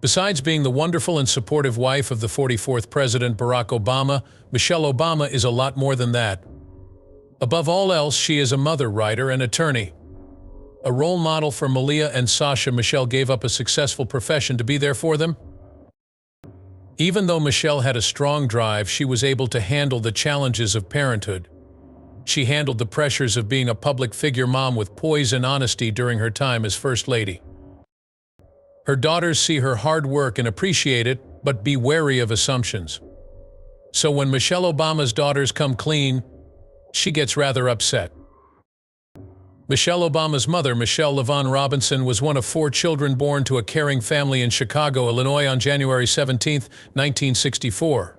Besides being the wonderful and supportive wife of the 44th President Barack Obama, Michelle Obama is a lot more than that. Above all else, she is a mother, writer, and attorney. A role model for Malia and Sasha, Michelle gave up a successful profession to be there for them. Even though Michelle had a strong drive, she was able to handle the challenges of parenthood. She handled the pressures of being a public figure mom with poise and honesty during her time as First Lady. Her daughters see her hard work and appreciate it, but be wary of assumptions. So when Michelle Obama's daughters come clean, she gets rather upset. Michelle Obama's mother, Michelle LaVaughn Robinson, was one of 4 children born to a caring family in Chicago, Illinois on January 17, 1964.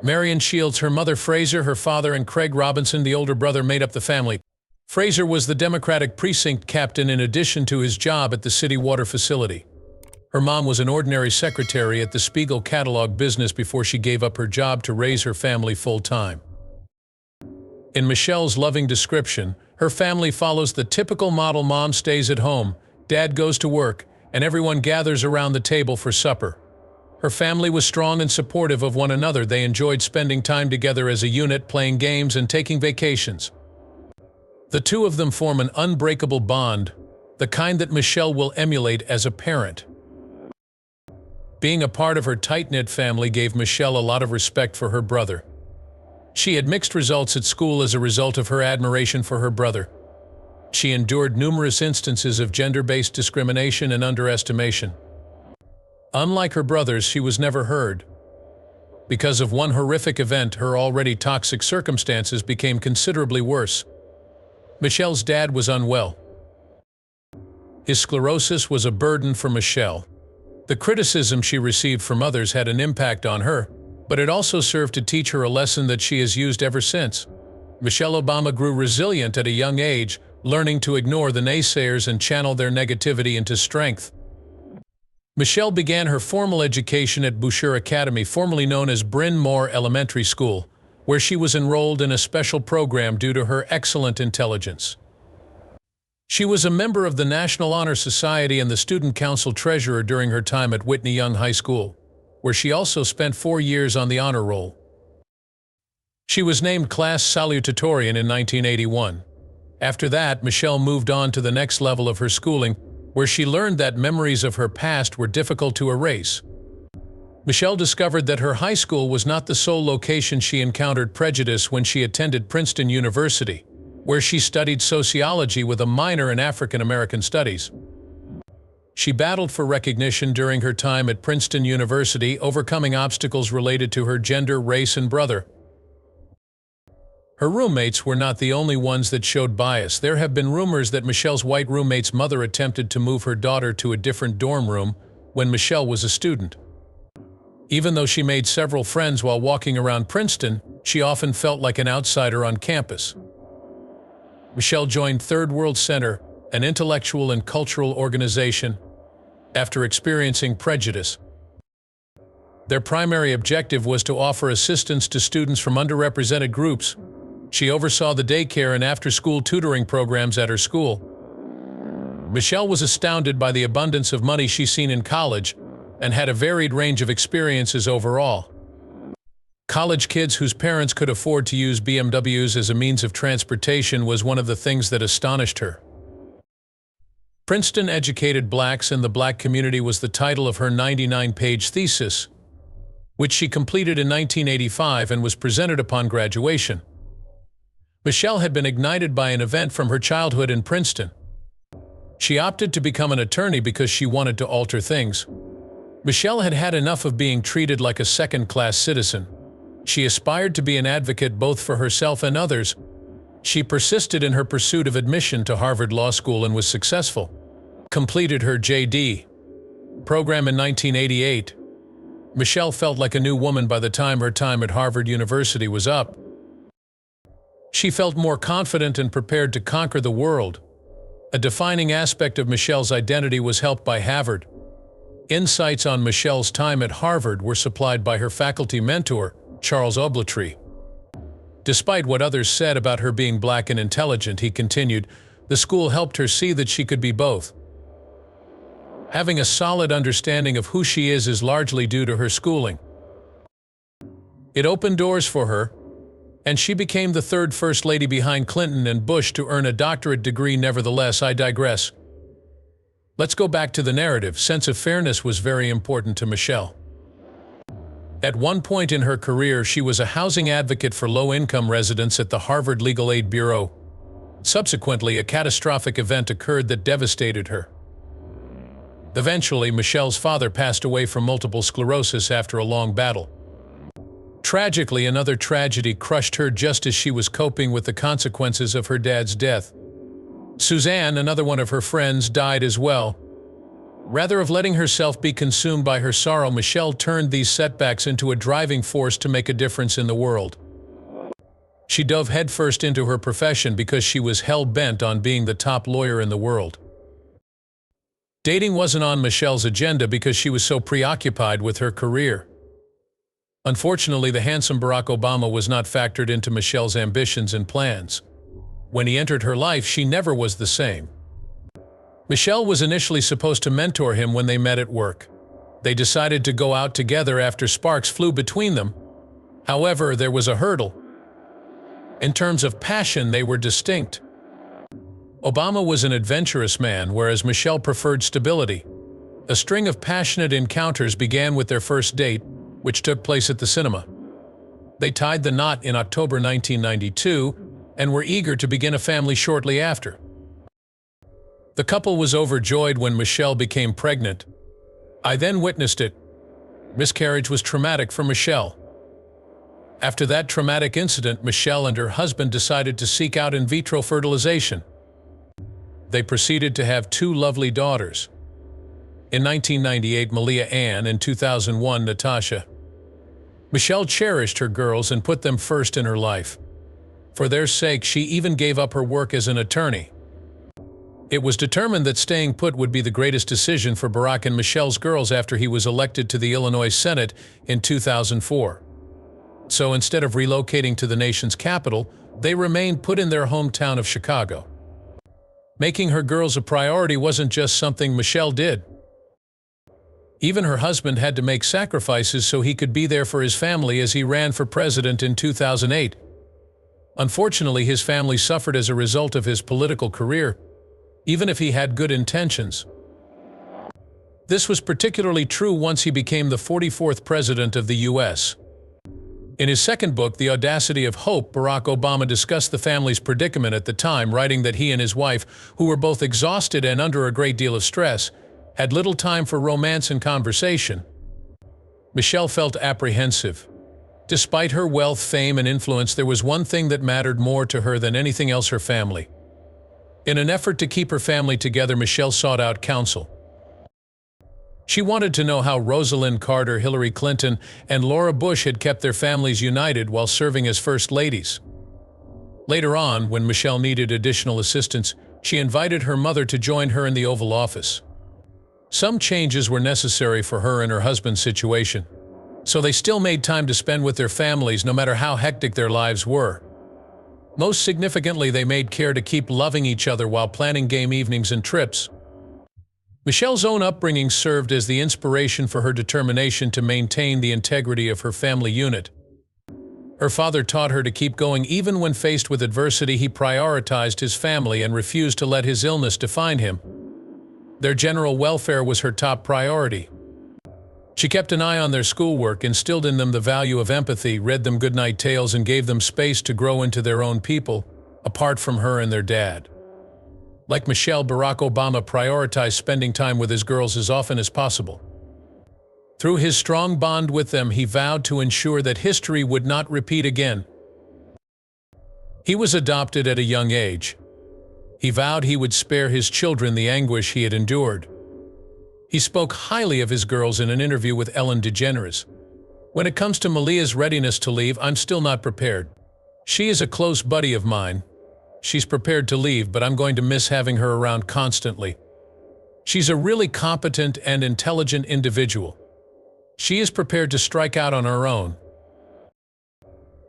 Marion Shields, her mother Fraser, her father, and Craig Robinson, the older brother, made up the family. Fraser was the Democratic precinct captain in addition to his job at the city water facility. Her mom was an ordinary secretary at the Spiegel catalog business before she gave up her job to raise her family full-time. In Michelle's loving description, her family follows the typical model: mom stays at home, dad goes to work, and everyone gathers around the table for supper. Her family was strong and supportive of one another. They enjoyed spending time together as a unit, playing games and taking vacations. The two of them form an unbreakable bond, the kind that Michelle will emulate as a parent. Being a part of her tight-knit family gave Michelle a lot of respect for her brother. She had mixed results at school as a result of her admiration for her brother. She endured numerous instances of gender-based discrimination and underestimation. Unlike her brothers, she was never heard. Because of one horrific event, her already toxic circumstances became considerably worse. Michelle's dad was unwell. His sclerosis was a burden for Michelle. The criticism she received from others had an impact on her, but it also served to teach her a lesson that she has used ever since. Michelle Obama grew resilient at a young age, learning to ignore the naysayers and channel their negativity into strength. Michelle began her formal education at Boucher Academy, formerly known as Bryn Mawr Elementary School, where she was enrolled in a special program due to her excellent intelligence. She was a member of the National Honor Society and the Student Council treasurer during her time at Whitney Young High School, where she also spent 4 years on the honor roll. She was named class salutatorian in 1981. After that, Michelle moved on to the next level of her schooling, where she learned that memories of her past were difficult to erase. Michelle discovered that her high school was not the sole location she encountered prejudice when she attended Princeton University, where she studied sociology with a minor in African American studies. She battled for recognition during her time at Princeton University, overcoming obstacles related to her gender, race, and brother. Her roommates were not the only ones that showed bias. There have been rumors that Michelle's white roommate's mother attempted to move her daughter to a different dorm room when Michelle was a student. Even though she made several friends while walking around Princeton, she often felt like an outsider on campus. Michelle joined Third World Center, an intellectual and cultural organization, after experiencing prejudice. Their primary objective was to offer assistance to students from underrepresented groups. She oversaw the daycare and after-school tutoring programs at her school. Michelle was astounded by the abundance of money she's seen in college and had a varied range of experiences overall. College kids whose parents could afford to use BMWs as a means of transportation was one of the things that astonished her. Princeton Educated Blacks in the Black Community was the title of her 99-page thesis, which she completed in 1985 and was presented upon graduation. Michelle had been ignited by an event from her childhood in Princeton. She opted to become an attorney because she wanted to alter things. Michelle had had enough of being treated like a second-class citizen. She aspired to be an advocate both for herself and others. She persisted in her pursuit of admission to Harvard Law School and was successful. Completed her J.D. program in 1988. Michelle felt like a new woman by the time her time at Harvard University was up. She felt more confident and prepared to conquer the world. A defining aspect of Michelle's identity was helped by Harvard. Insights on Michelle's time at Harvard were supplied by her faculty mentor, Charles Ogletree. Despite what others said about her being black and intelligent, he continued, the school helped her see that she could be both. Having a solid understanding of who she is largely due to her schooling. It opened doors for her, and she became the third First Lady behind Clinton and Bush to earn a doctorate degree. Nevertheless, I digress. Let's go back to the narrative. Sense of fairness was very important to Michelle. At one point in her career, she was a housing advocate for low-income residents at the Harvard Legal Aid Bureau. Subsequently, a catastrophic event occurred that devastated her. Eventually, Michelle's father passed away from multiple sclerosis after a long battle. Tragically, another tragedy crushed her just as she was coping with the consequences of her dad's death. Suzanne, another one of her friends, died as well. Rather than letting herself be consumed by her sorrow, Michelle turned these setbacks into a driving force to make a difference in the world. She dove headfirst into her profession because she was hell-bent on being the top lawyer in the world. Dating wasn't on Michelle's agenda because she was so preoccupied with her career. Unfortunately, the handsome Barack Obama was not factored into Michelle's ambitions and plans. When he entered her life, she never was the same. Michelle was initially supposed to mentor him when they met at work. They decided to go out together after sparks flew between them. However, there was a hurdle. In terms of passion, they were distinct. Obama was an adventurous man, whereas Michelle preferred stability. A string of passionate encounters began with their first date, which took place at the cinema. They tied the knot in October 1992 and were eager to begin a family shortly after. The couple was overjoyed when Michelle became pregnant. I then witnessed it. Miscarriage was traumatic for Michelle. After that traumatic incident, Michelle and her husband decided to seek out in vitro fertilization. They proceeded to have two lovely daughters. In 1998, Malia and in 2001, Natasha. Michelle cherished her girls and put them first in her life. For their sake, she even gave up her work as an attorney. It was determined that staying put would be the greatest decision for Barack and Michelle's girls after he was elected to the Illinois Senate in 2004. So instead of relocating to the nation's capital, they remained put in their hometown of Chicago. Making her girls a priority wasn't just something Michelle did. Even her husband had to make sacrifices so he could be there for his family as he ran for president in 2008. Unfortunately, his family suffered as a result of his political career, even if he had good intentions. This was particularly true once he became the 44th president of the U.S. In his second book, The Audacity of Hope, Barack Obama discussed the family's predicament at the time, writing that he and his wife, who were both exhausted and under a great deal of stress, had little time for romance and conversation. Michelle felt apprehensive. Despite her wealth, fame, and influence, there was one thing that mattered more to her than anything else: her family. In an effort to keep her family together, Michelle sought out counsel. She wanted to know how Rosalind Carter, Hillary Clinton, and Laura Bush had kept their families united while serving as first ladies. Later on, when Michelle needed additional assistance, she invited her mother to join her in the Oval Office. Some changes were necessary for her and her husband's situation, so they still made time to spend with their families no matter how hectic their lives were. Most significantly, they made care to keep loving each other while planning game evenings and trips. Michelle's own upbringing served as the inspiration for her determination to maintain the integrity of her family unit. Her father taught her to keep going even when faced with adversity. He prioritized his family and refused to let his illness define him. Their general welfare was her top priority. She kept an eye on their schoolwork, instilled in them the value of empathy, read them goodnight tales, and gave them space to grow into their own people, apart from her and their dad. Like Michelle, Barack Obama prioritized spending time with his girls as often as possible. Through his strong bond with them, he vowed to ensure that history would not repeat again. He was adopted at a young age. He vowed he would spare his children the anguish he had endured. He spoke highly of his girls in an interview with Ellen DeGeneres. When it comes to Malia's readiness to leave, I'm still not prepared. She is a close buddy of mine. She's prepared to leave, but I'm going to miss having her around constantly. She's a really competent and intelligent individual. She is prepared to strike out on her own.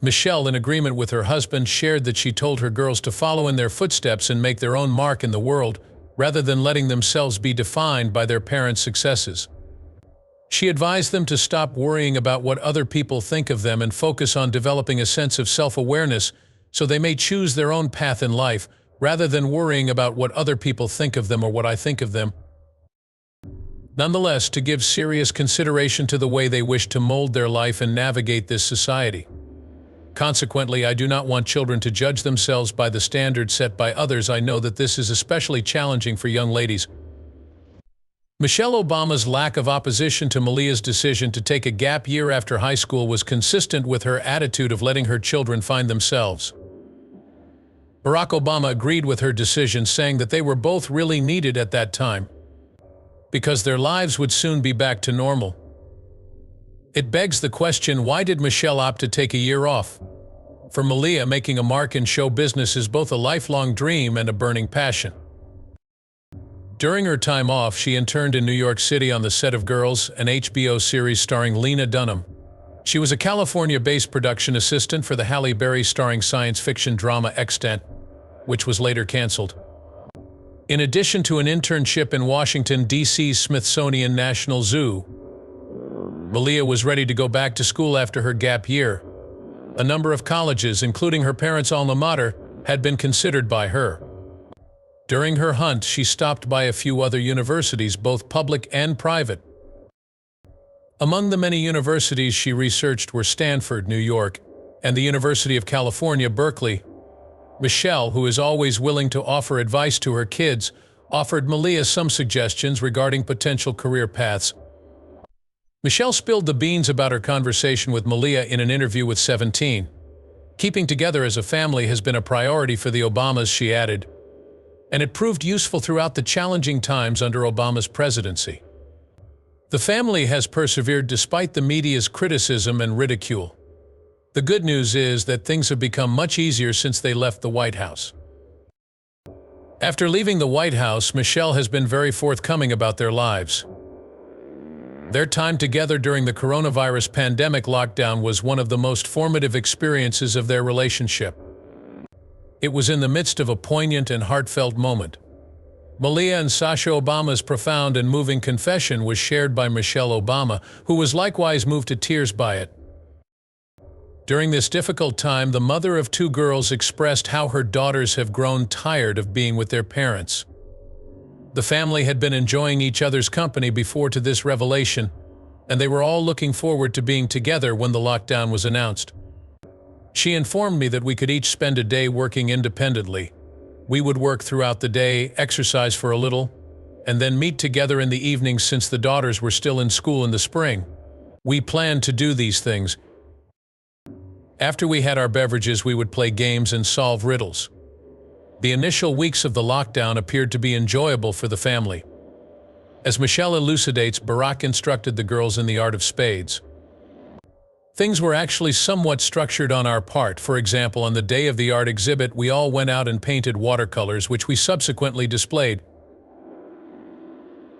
Michelle, in agreement with her husband, shared that she told her girls to follow in their footsteps and make their own mark in the world, rather than letting themselves be defined by their parents' successes. She advised them to stop worrying about what other people think of them and focus on developing a sense of self-awareness so they may choose their own path in life, rather than worrying about what other people think of them or what I think of them. Nonetheless, to give serious consideration to the way they wish to mold their life and navigate this society. Consequently, I do not want children to judge themselves by the standards set by others. I know that this is especially challenging for young ladies. Michelle Obama's lack of opposition to Malia's decision to take a gap year after high school was consistent with her attitude of letting her children find themselves. Barack Obama agreed with her decision, saying that they were both really needed at that time, because their lives would soon be back to normal. It begs the question, why did Michelle opt to take a year off? For Malia, making a mark in show business is both a lifelong dream and a burning passion. During her time off, she interned in New York City on the set of Girls, an HBO series starring Lena Dunham. She was a California-based production assistant for the Halle Berry starring science fiction drama Extant, which was later canceled. In addition to an internship in Washington, D.C.'s Smithsonian National Zoo, Malia was ready to go back to school after her gap year. A number of colleges, including her parents' alma mater, had been considered by her. During her hunt, she stopped by a few other universities, both public and private. Among the many universities she researched were Stanford, New York, and the University of California, Berkeley. Michelle, who is always willing to offer advice to her kids, offered Malia some suggestions regarding potential career paths. Michelle spilled the beans about her conversation with Malia in an interview with 17. Keeping together as a family has been a priority for the Obamas, she added, and it proved useful throughout the challenging times under Obama's presidency. The family has persevered despite the media's criticism and ridicule. The good news is that things have become much easier since they left the White House. After leaving the White House, Michelle has been very forthcoming about their lives. Their time together during the coronavirus pandemic lockdown was one of the most formative experiences of their relationship. It was in the midst of a poignant and heartfelt moment. Malia and Sasha Obama's profound and moving confession was shared by Michelle Obama, who was likewise moved to tears by it. During this difficult time, the mother of two girls expressed how her daughters have grown tired of being with their parents. The family had been enjoying each other's company before to this revelation, and they were all looking forward to being together when the lockdown was announced. She informed me that we could each spend a day working independently. We would work throughout the day, exercise for a little, and then meet together in the evenings since the daughters were still in school in the spring. We planned to do these things. After we had our beverages, we would play games and solve riddles. The initial weeks of the lockdown appeared to be enjoyable for the family. As Michelle elucidates, Barack instructed the girls in the art of spades. Things were actually somewhat structured on our part. For example, on the day of the art exhibit, we all went out and painted watercolors, which we subsequently displayed.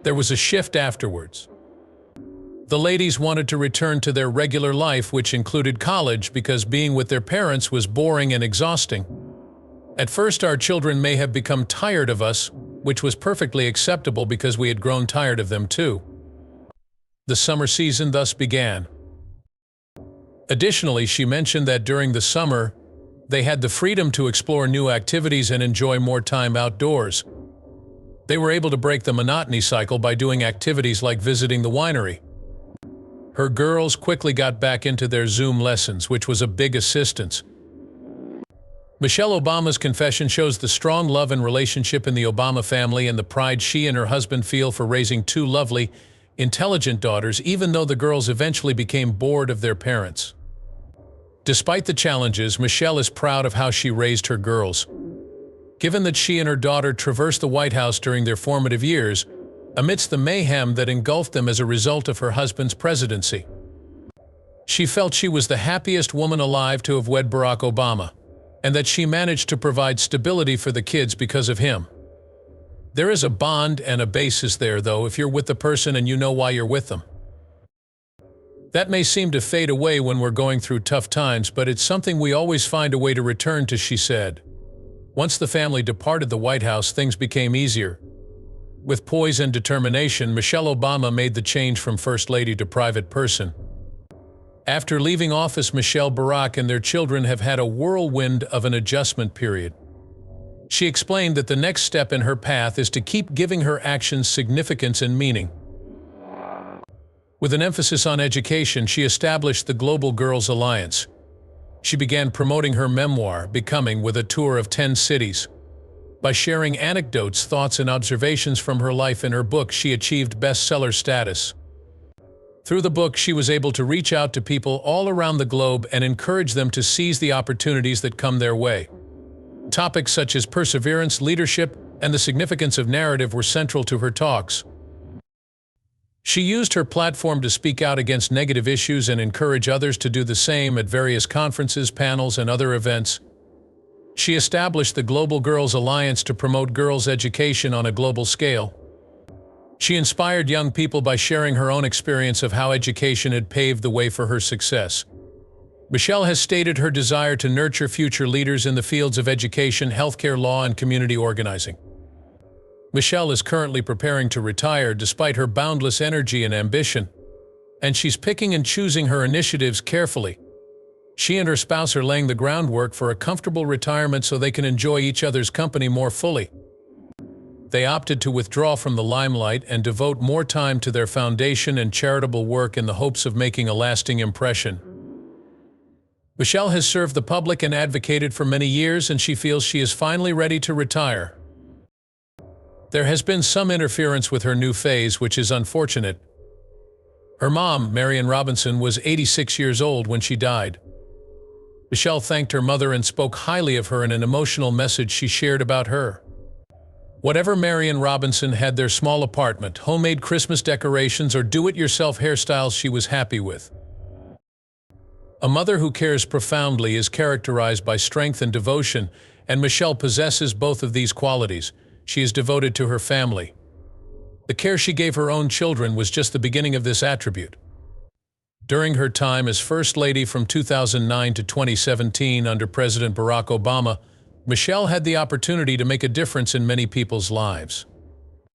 There was a shift afterwards. The ladies wanted to return to their regular life, which included college, because being with their parents was boring and exhausting. At first, our children may have become tired of us, which was perfectly acceptable because we had grown tired of them too. The summer season thus began. Additionally, she mentioned that during the summer, they had the freedom to explore new activities and enjoy more time outdoors. They were able to break the monotony cycle by doing activities like visiting the winery. Her girls quickly got back into their Zoom lessons, which was a big assistance. Michelle Obama's confession shows the strong love and relationship in the Obama family and the pride she and her husband feel for raising two lovely, intelligent daughters, even though the girls eventually became bored of their parents. Despite the challenges, Michelle is proud of how she raised her girls. Given that she and her daughter traversed the White House during their formative years, amidst the mayhem that engulfed them as a result of her husband's presidency, she felt she was the happiest woman alive to have wed Barack Obama, and that she managed to provide stability for the kids because of him. There is a bond and a basis there, though, if you're with the person and you know why you're with them. That may seem to fade away when we're going through tough times, but it's something we always find a way to return to, she said. Once the family departed the White House, things became easier. With poise and determination, Michelle Obama made the change from First Lady to private person. After leaving office, Michelle, Barack, and their children have had a whirlwind of an adjustment period. She explained that the next step in her path is to keep giving her actions significance and meaning. With an emphasis on education, she established the Global Girls Alliance. She began promoting her memoir, Becoming, with a tour of 10 cities. By sharing anecdotes, thoughts, and observations from her life in her book, she achieved bestseller status. Through the book, she was able to reach out to people all around the globe and encourage them to seize the opportunities that come their way. Topics such as perseverance, leadership, and the significance of narrative were central to her talks. She used her platform to speak out against negative issues and encourage others to do the same at various conferences, panels, and other events. She established the Global Girls Alliance to promote girls' education on a global scale. She inspired young people by sharing her own experience of how education had paved the way for her success. Michelle has stated her desire to nurture future leaders in the fields of education, healthcare, law, and community organizing. Michelle is currently preparing to retire despite her boundless energy and ambition, and she's picking and choosing her initiatives carefully. She and her spouse are laying the groundwork for a comfortable retirement so they can enjoy each other's company more fully. They opted to withdraw from the limelight and devote more time to their foundation and charitable work in the hopes of making a lasting impression. Michelle has served the public and advocated for many years, and she feels she is finally ready to retire. There has been some interference with her new phase, which is unfortunate. Her mom, Marian Robinson, was 86 years old when she died. Michelle thanked her mother and spoke highly of her in an emotional message she shared about her. Whatever Marian Robinson had, their small apartment, homemade Christmas decorations, or do-it-yourself hairstyles she was happy with. A mother who cares profoundly is characterized by strength and devotion, and Michelle possesses both of these qualities. She is devoted to her family. The care she gave her own children was just the beginning of this attribute. During her time as First Lady from 2009 to 2017 under President Barack Obama, Michelle had the opportunity to make a difference in many people's lives.